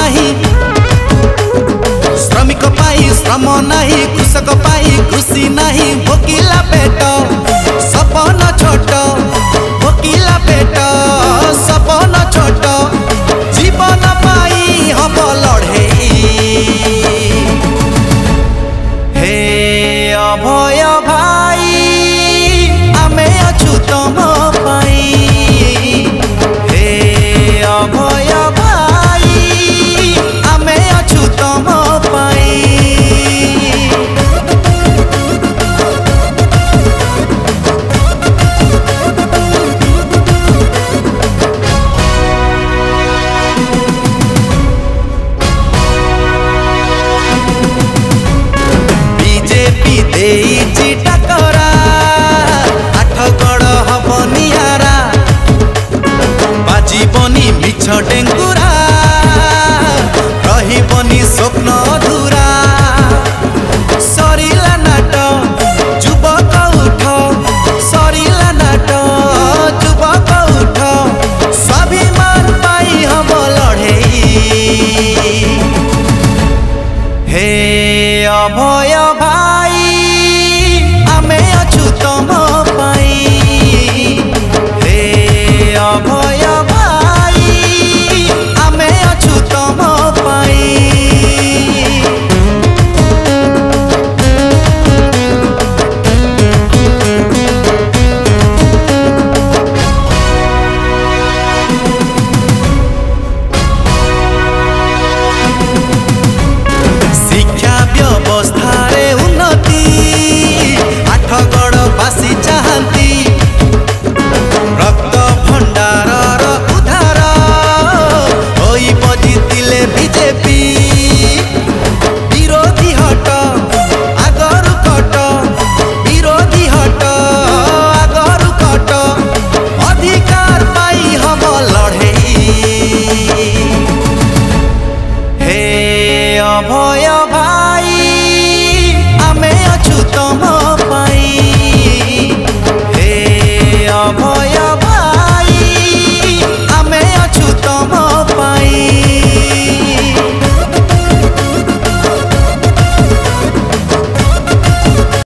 नहीं श्रमिक पाई श्रम नहीं कृषक पाई कृषि नहीं भोकिला पेट सपन छोट भोकिला पेट सपन छोट जीवन पाई हम लड़े हे अभय भाई आमे अछु तुम पाई हे अभय भाई आमे अछु तुम पाई बीजेपी देई टकरा आठगड़ हब निहारा बाजीबनी मिछ डेंगुरा रहिबनी स्वप्न अधूरा सरिला नाट युवक उठ सरिला नाट युवक उठ स्वाभिमान पाई हम लड़े हे अभय